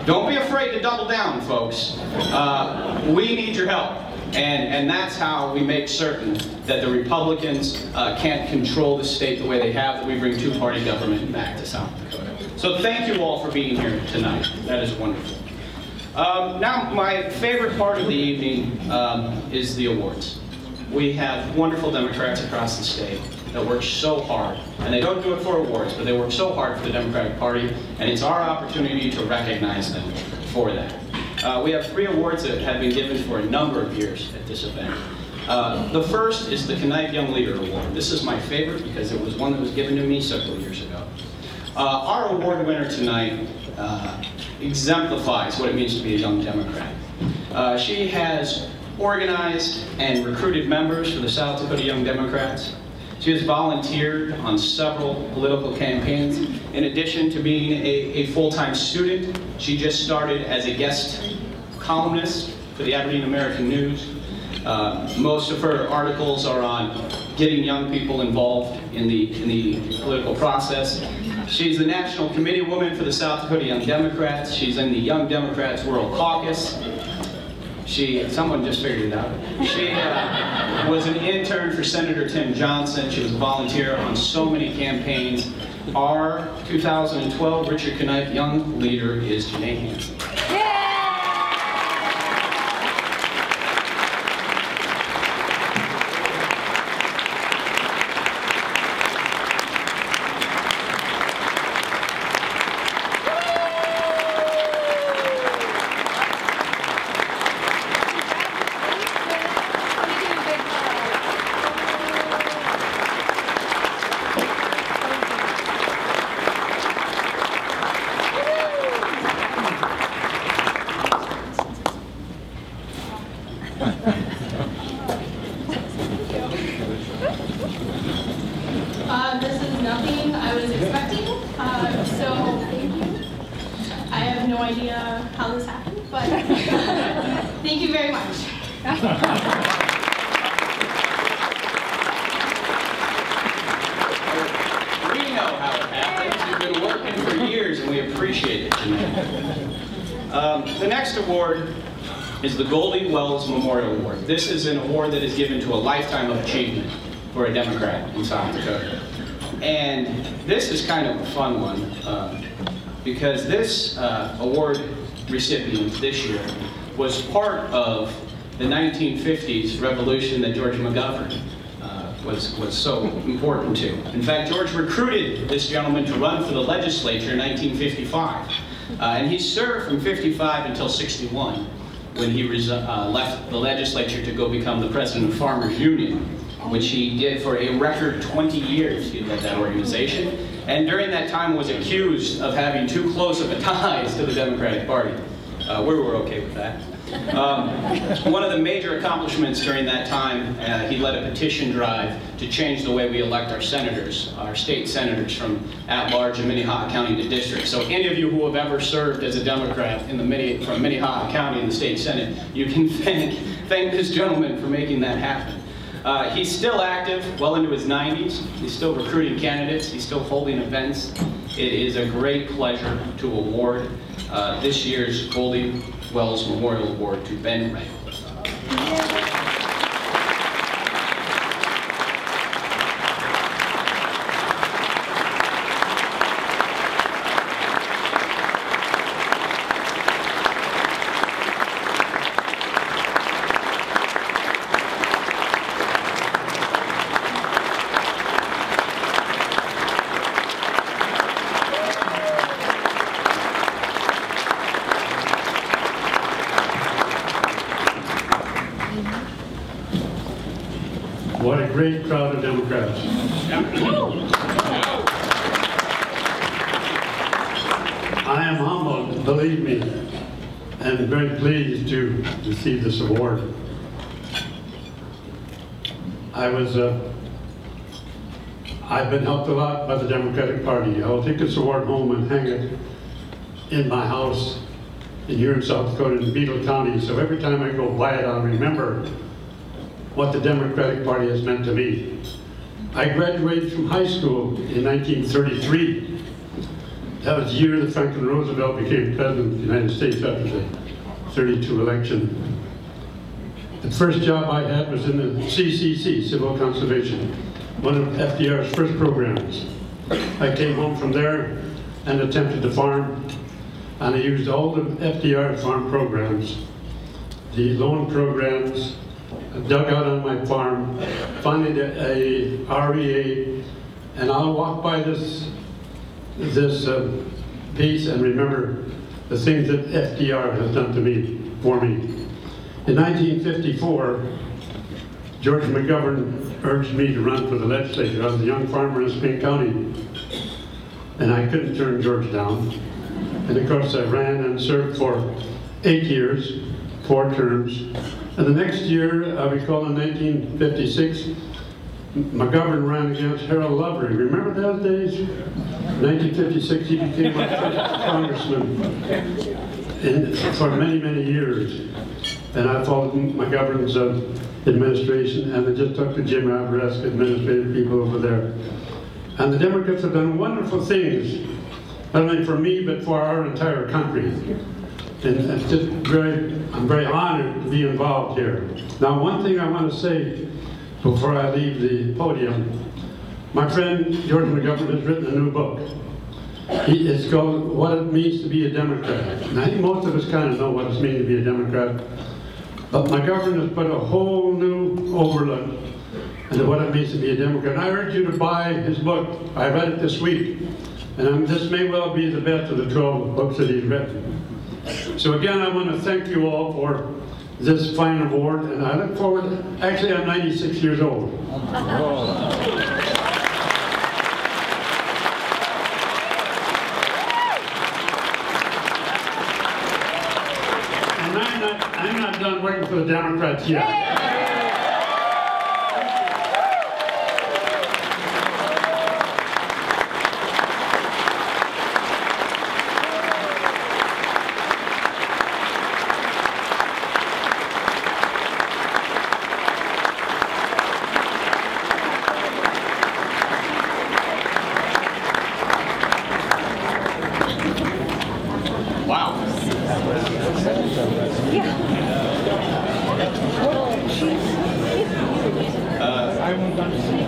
Don't be afraid to double down, folks. We need your help. And that's how we make certain that the Republicans can't control the state the way they have, that we bring two-party government back to South Dakota. So thank you all for being here tonight. That is wonderful. Now, my favorite part of the evening is the awards. We have wonderful Democrats across the state that work so hard, and they don't do it for awards, but they work so hard for the Democratic Party, and it's our opportunity to recognize them for that. We have 3 awards that have been given for a number of years at this event. The first is the Knife Young Leader Award. This is my favorite because it was one that was given to me several years ago. Our award winner tonight exemplifies what it means to be a young Democrat. She has organized and recruited members for the South Dakota Young Democrats. She has volunteered on several political campaigns. In addition to being a full-time student, she just started as a guest columnist for the Aberdeen American News. Most of her articles are on getting young people involved in the political process. She's the National Committee Woman for the South Dakota Young Democrats. She's in the Young Democrats World Caucus. Someone just figured it out. She was an intern for Senator Tim Johnson. She was a volunteer on so many campaigns. Our 2012 Richard Knife Young Leader is Janae Hansen. This is nothing I was expecting, so I have no idea how this happened, but thank you very much. We know how it happens. You've been working for years, and we appreciate it, Janae. The next award is the Goldie Wells Memorial Award. This is an award that is given to a lifetime of achievement for a Democrat in South Dakota. And this is kind of a fun one because this award recipient this year was part of the 1950s revolution that George McGovern was so important to. In fact, George recruited this gentleman to run for the legislature in 1955. And he served from 55 until 61 when he left the legislature to go become the president of Farmers Union, which he did for a record 20 years. He led that organization, and during that time was accused of having too close of a ties to the Democratic Party. We were okay with that. One of the major accomplishments during that time, he led a petition drive to change the way we elect our senators, our state senators from at-large in Minnehaha County to district. So any of you who have ever served as a Democrat from Minnehaha County in the state Senate, you can thank this gentleman for making that happen. He's still active, well into his 90s. He's still recruiting candidates. He's still holding events. It is a great pleasure to award this year's Goldie Wells Memorial Award to Ben Ray. What a great crowd of Democrats. I am humbled, believe me, and very pleased to receive this award. I've been helped a lot by the Democratic Party. I will take this award home and hang it in my house here in South Dakota in Beetle County, so every time I go by it, I'll remember what the Democratic Party has meant to me. I graduated from high school in 1933, That was the year that Franklin Roosevelt became president of the United States after the 32 election. The first job I had was in the CCC, Civil Conservation, one of FDR's first programs. I came home from there and attempted to farm, and I used all the FDR farm programs, the loan programs, dug out on my farm, funded a REA, and I'll walk by this piece and remember the things that FDR has done for me. In 1954, George McGovern urged me to run for the legislature. I was a young farmer in Spain County, and I couldn't turn George down. And of course, I ran and served for 8 years, 4 terms. And the next year, I recall in 1956, McGovern ran against Harold Lovery. Remember those days? In 1956, he became our first congressman for many, many years. And I followed McGovern's administration, and I just talked to Jim Alvarez, administrative people over there. And the Democrats have done wonderful things, not only for me, but for our entire country. And it's just I'm very honored to be involved here. Now, one thing I want to say before I leave the podium, my friend George McGovern has written a new book. It's called What It Means to Be a Democrat. And I think most of us kind of know what it means to be a Democrat. But McGovern has put a whole new overlook into what it means to be a Democrat. And I urge you to buy his book. I read it this week. And this may well be the best of the 12 books that he's written. So again, I want to thank you all for this fine award. And I look forward, actually I'm 96 years old. I'm not done working for the Democrats yet.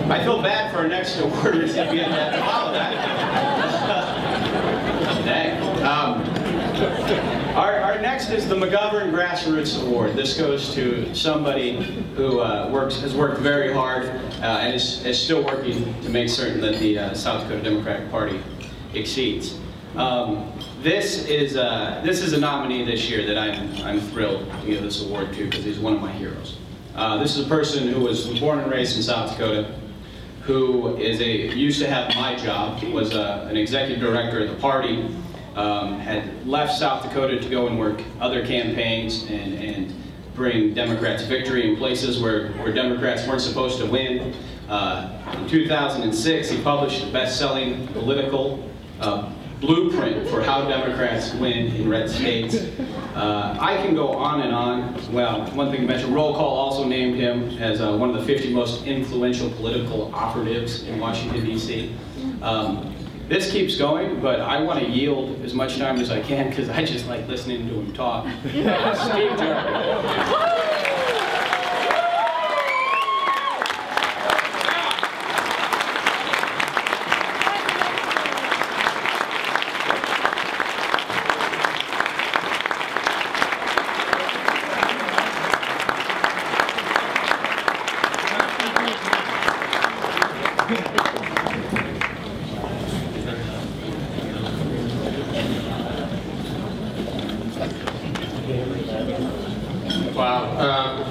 I feel bad for our next award recipient that to follow that. Dang. Our next is the McGovern Grassroots Award. This goes to somebody who has worked very hard and is still working to make certain that the South Dakota Democratic Party exceeds. This is a nominee this year that I'm thrilled to give this award to because he's one of my heroes. This is a person who was born and raised in South Dakota, who used to have my job, was an executive director of the party, had left South Dakota to go and work other campaigns and bring Democrats victory in places where Democrats weren't supposed to win. In 2006, he published a best-selling political blueprint for how Democrats win in red states. I can go on and on. Well, one thing to mention, Roll Call also named him as one of the 50 most influential political operatives in Washington, D.C. This keeps going, but I want to yield as much time as I can because I just like listening to him talk. Steve Jarrett. Wow.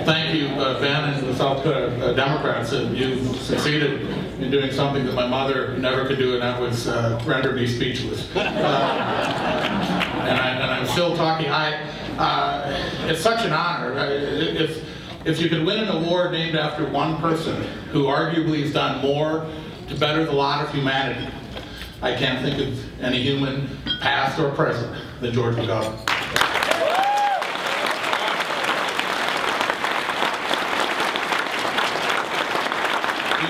Thank you, Ben, and the South Dakota Democrats. You've succeeded in doing something that my mother never could do, and that was render me speechless. And I'm still talking. It's such an honor. If you could win an award named after one person who arguably has done more to better the lot of humanity, I can't think of any human, past or present, than George McGovern.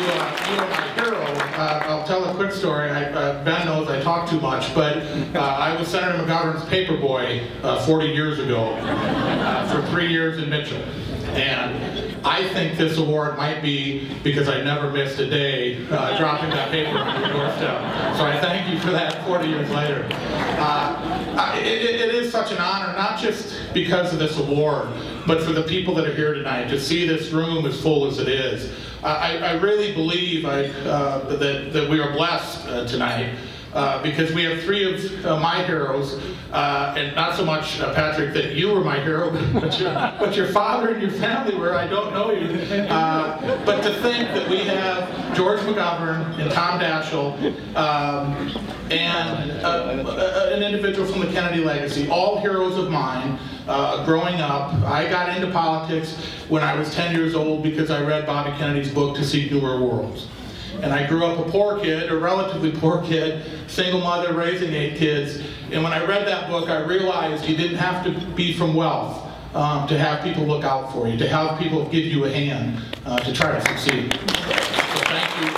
You are my hero. I'll tell a quick story. Ben knows I talk too much, but I was Senator McGovern's paperboy 40 years ago for 3 years in Mitchell. And I think this award might be because I never missed a day dropping that paper on your doorstep. So I thank you for that 40 years later. It is such an honor, not just because of this award, but for the people that are here tonight, to see this room as full as it is. I really believe that we are blessed tonight because we have 3 of my heroes, and not so much, Patrick, that you were my hero, but your father and your family were. I don't know you. But to think that we have George McGovern and Tom Daschle, and an individual from the Kennedy legacy, all heroes of mine. Growing up, I got into politics when I was 10 years old because I read Bobby Kennedy's book, To Seek Newer Worlds. And I grew up a poor kid, a relatively poor kid, single mother raising 8 kids. And when I read that book, I realized you didn't have to be from wealth to have people look out for you, to have people give you a hand to try to succeed. So thank you.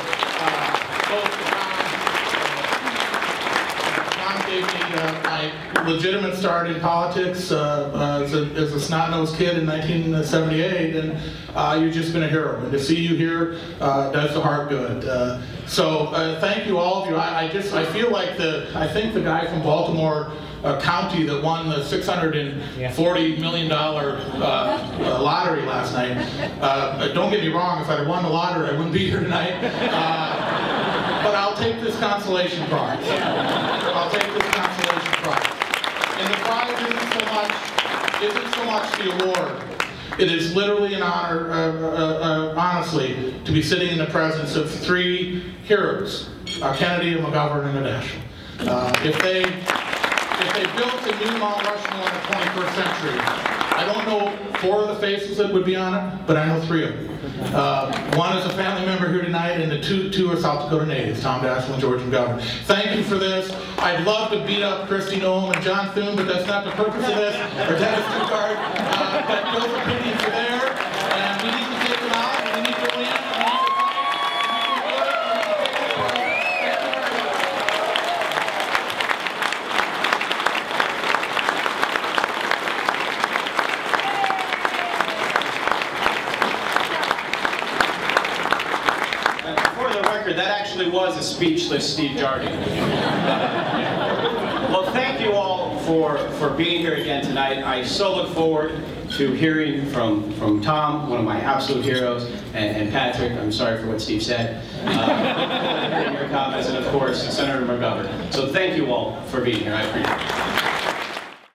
Both Tom gave me my legitimate start in politics as a snot-nosed kid in 1978, and you've just been a hero. And to see you here does the heart good. So thank you, all of you. I feel like I think the guy from Baltimore County that won the $640 million lottery last night. Don't get me wrong, if I'd have won the lottery, I wouldn't be here tonight. But I'll take this consolation prize. I'll take this consolation prize. And the prize isn't so much the award. It is literally an honor, honestly, to be sitting in the presence of 3 heroes, Kennedy, McGovern, and Daschle. If they built a new Mount Rushmore in the 21st century, I don't know 4 of the faces that would be on it, but I know 3 of them. One is a family member here tonight, and the two are South Dakota natives, Tom Daschle and George McGovern. Thank you for this. I'd love to beat up Kristi Noem and John Thune, but that's not the purpose of this, or Dennis Stuttgart. But those opinions are there, and we need to take them out, and we need to win, and we need to fight, that actually was a speechless Steve Jardine. Well, thank you all for being here again tonight. I so look forward to hearing from Tom, one of my absolute heroes, and Patrick. I'm sorry for what Steve said. Hearing your comments, and of course, Senator McGovern. So thank you all for being here. I appreciate it.